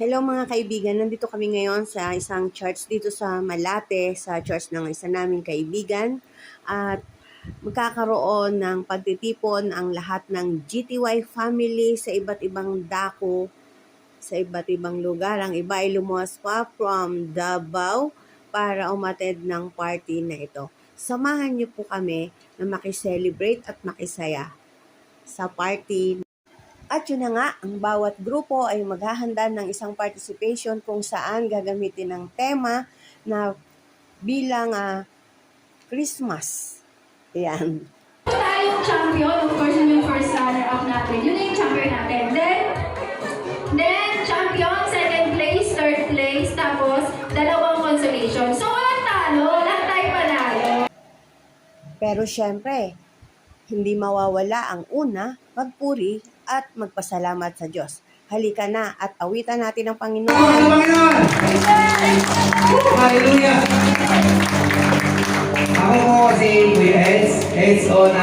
Hello mga kaibigan, nandito kami ngayon sa isang church dito sa Malate, sa church ng isa naming kaibigan. At magkakaroon ng pagtitipon ang lahat ng GTY family sa iba't ibang dako, sa iba't ibang lugar. Ang iba ay lumuwas pa from Davao para umattend ng party na ito. Samahan niyo po kami na makiselebrate at makisaya sa party. At yun na nga, ang bawat grupo ay maghahanda ng isang participation kung saan gagamitin ang tema na bilang Christmas. Ayan. Tayong champion, of course, yung first runner-up natin. Yun na yung champion natin. Then, champion, second place, third place, tapos dalawang consolation. So, walang talo, lahat tayo panalo. Pero syempre, hindi mawawala ang una, magpuri at magpasalamat sa Diyos. Halika na at awitan natin ang Panginoon. Panginoon! Hallelujah! Ako po si Kuya Eds09.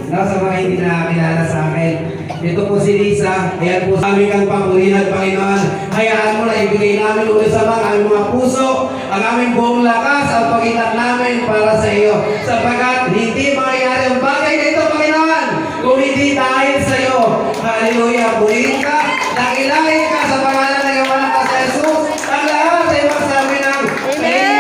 Sa mga hindi nakakilala sa akin. Ito po si Lisa. Ayan po sa aming kang papurihan, Panginoon. Hayaan mo na ibigay namin ulit sa aming mga puso, ang aming buong lakas, ang pagitan namin para sa iyo. Sapagkat hindi mangyayari ang bagay na ito, Panginoon, kung hindi dahil sa iyo. Hallelujah! Purihin ka, nakilahin ka sa pangalan ng iyong anak sa Jesus. Ang lahat ay magsabi ng Amen!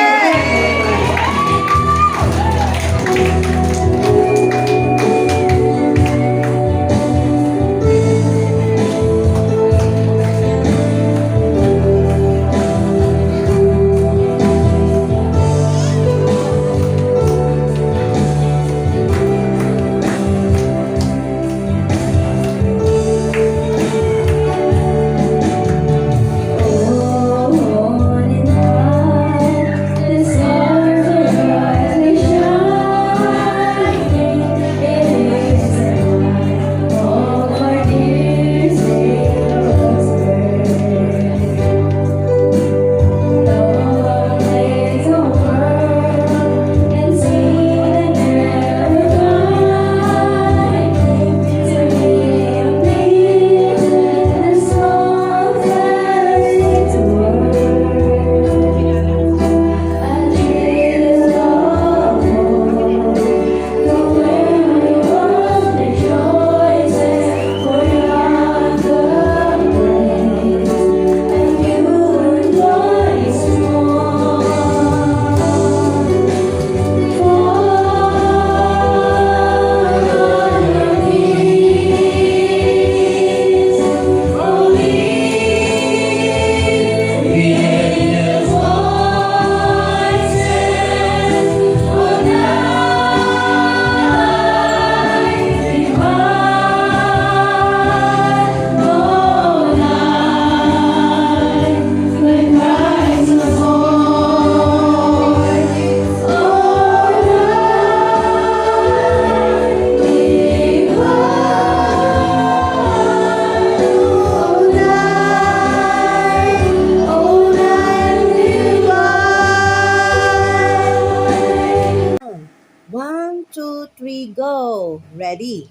One, two, three, go! Ready?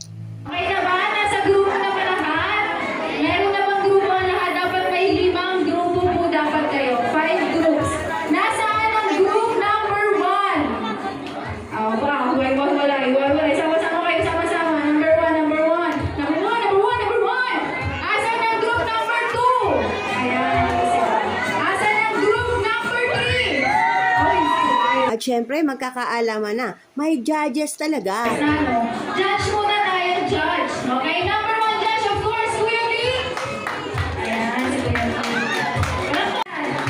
Okay na ba? Nasa grupo na ba lahat? Meron na bang grupo ang lahat? Dapat may 5 grupo po dapat kayo. 5 groups. Nasaan ang group number 1? Baka, wala. Sama-sama kayo, sama-sama. Number 1. Number 1. Asan ang group number 2? Ayan. Asan ang group number 3? Okay. At syempre, magkakaalaman na. May judges talaga. Judge muna tayo, judge. Okay, number 1 judge, of course, Kuya Lee. Ayan, si Kuya Lee.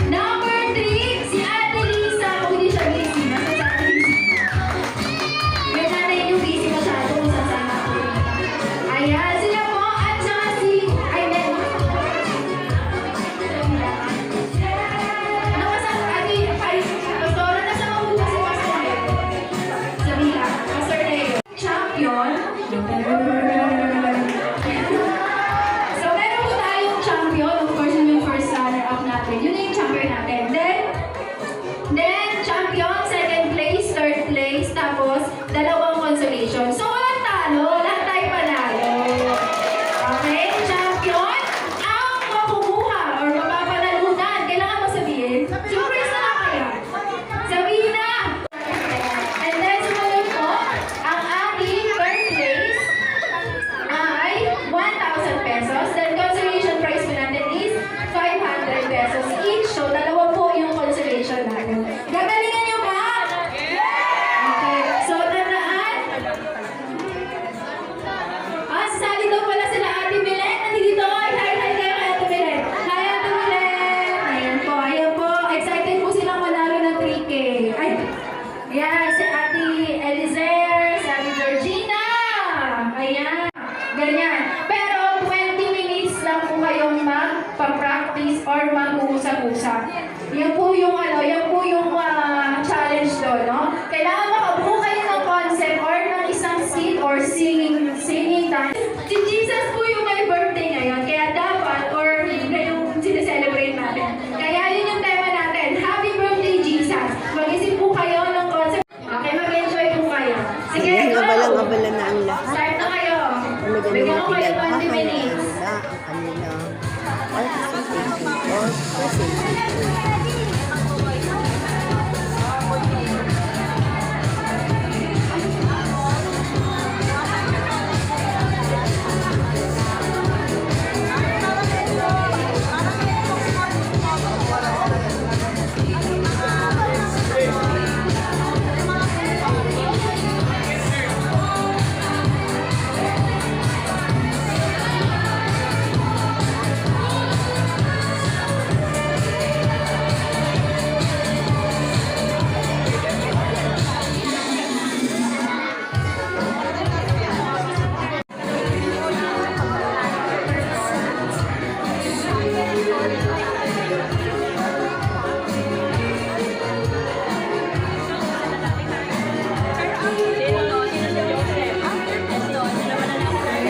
Number 3, si Ate Lisa. Kung hindi siya busy, nasa si Ate Lisa. May nanay yung busy masyado kung saan sa ayan, sila po, at saka si Aiden. Nakasal, Ate, Pastora, nasa mga bukas si Pastor. Sabi lang, Pastor Leo. Champion, mag-kiss or mag-uusap-usap. Yan po yung challenge doon, no? Kailangan makabuo kayo ng concept or ng isang scene or singing dance. Si Jesus po yung may birthday ngayon, kaya dapat, or yung sineselebrate natin. Kaya yun yung tema natin, Happy Birthday Jesus! Mag-isip po kayo ng concept. Okay, mag-enjoy po kayo. Sige, Ayan, go! abalang-abala na ang lahat. Start na kayo. Talaga Bigyan naman ko kayo 20 pinaghahan minutes. nila ang kanilang participation or presentation.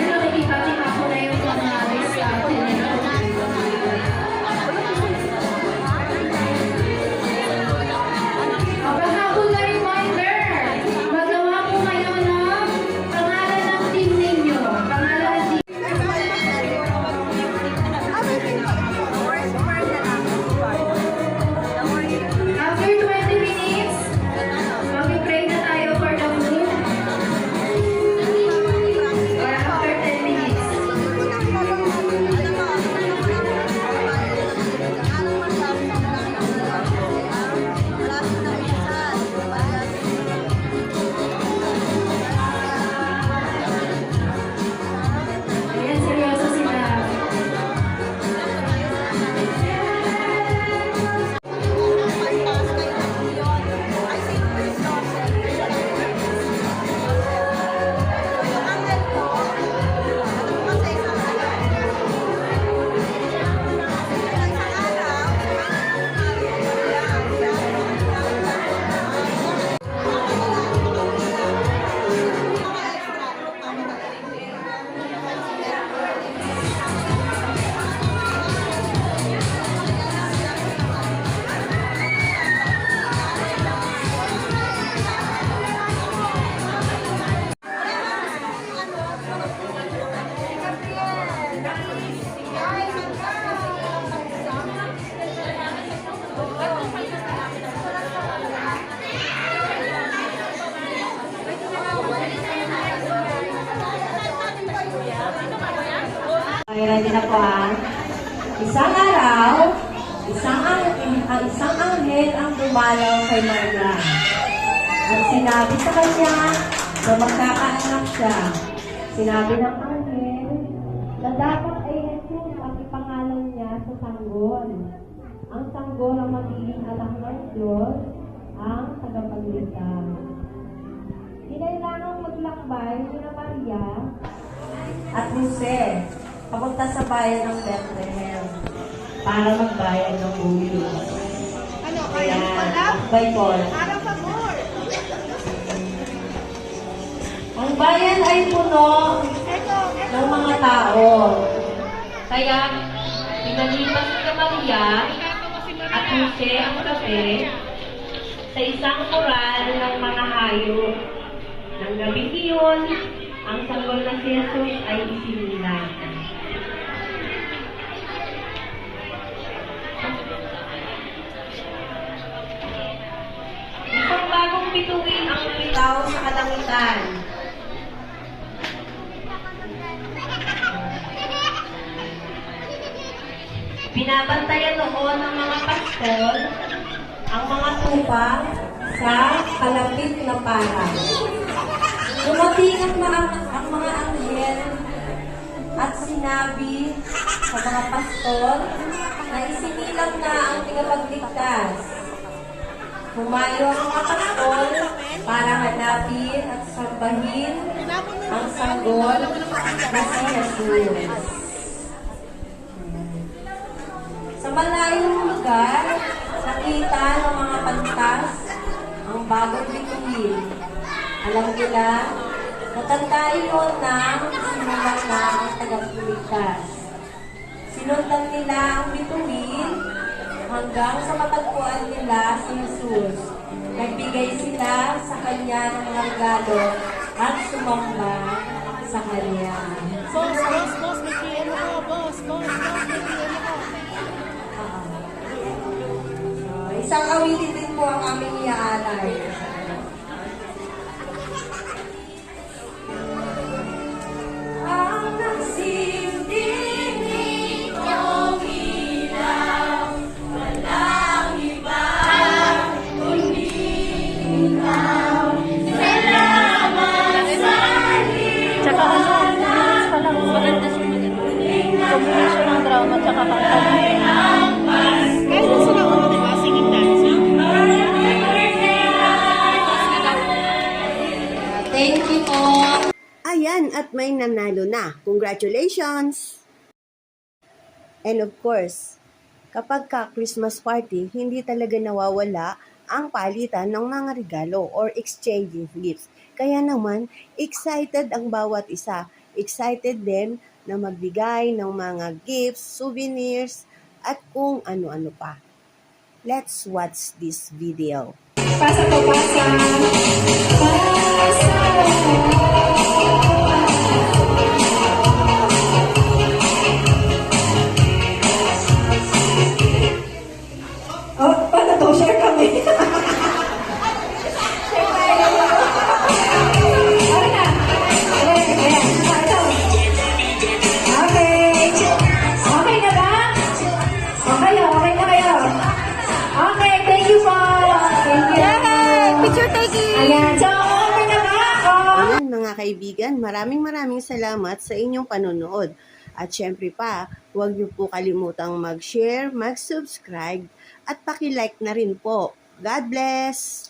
Nakikita ko na yung mga artist natin. Pagkakapon na reminder, magawa po kayo ng pangalan ng team ninyo. Pangalan ng team. After 20 minutes, mag-pray na tayo for the group. Or after 10 minutes. Ayan, seryoso sila. Ay, ready na po ha. Isang araw, isang anghel ang dumalaw kay Maria. At sinabi sa kanya na magkakaanak siya. Sinabi ng anghel na dapat ay Jesus ang ipangalan niya sa sanggol. Ang sanggol ang magiging anak ng Diyos, ang tagapagligtas. Kinailangang maglakbay sina Maria at Jose papunta sa bayan ng Bethlehem para magbayad ng ulo. Kaya, lakbay po. Ang bayan ay puno ng mga tao. Kaya, pinalipas ni Maria at Jose ang gabi sa isang koral ng mga hayop. Nang gabi iyon, ang sanggol na si Jesus ay isinilang. Isang bagong bituin ang lumitaw sa kalangitan. Binabantayan noon ng mga pastol ang mga tupa sa kalapit na parang. Dumating ang mga anghel at sinabi sa mga pastor na isinilang na ang tagapagligtas. Humayo ang mga pastor para hanapin at sambahin ang sanggol na si Jesus. Sa malayong lugar, nakita ng mga pantas ang bagong bituin. Alam nila, natanda iyon ng sinulang na ang tagapagligtas. Sinundan nila ang bituin hanggang sa matagpuan nila si Jesus. Nagbigay sila sa kanya ng mga regalo at sumamba sa kanya. Boss, may PM ako, boss, may PM ako. Isang awitin din po ang aming iaalay. Ang nagsilbing inyong ilaw, walang iba kundi ikaw. Salamat sa Tsaka dance pa lang, maganda siya combination ng drama tsaka kanta. Kahit na sila ako, di ba? Singing dancing. Thank you po. Ayan, at may nanalo na. Congratulations! And of course, kapag ka-Christmas party, hindi talaga nawawala ang palitan ng mga regalo or exchanging gifts. Kaya naman, excited ang bawat isa. Excited din na magbigay ng mga gifts, souvenirs, at kung ano-ano pa. Let's watch this video. Pasa po, pasa. Pasa. Oh, paano to? Share kami. Share tayo. Okay na. Ayan. Ito. Okay. Okay na ba? Okay na kayo. Okay, thank you po. Thank you. Picture taking! Ayan, so okay na ba? Oh. Ayan mga kaibigan, maraming salamat sa inyong panonood. At syempre pa, huwag niyo po kalimutang mag-share, mag-subscribe, at paki-like na rin po. God bless!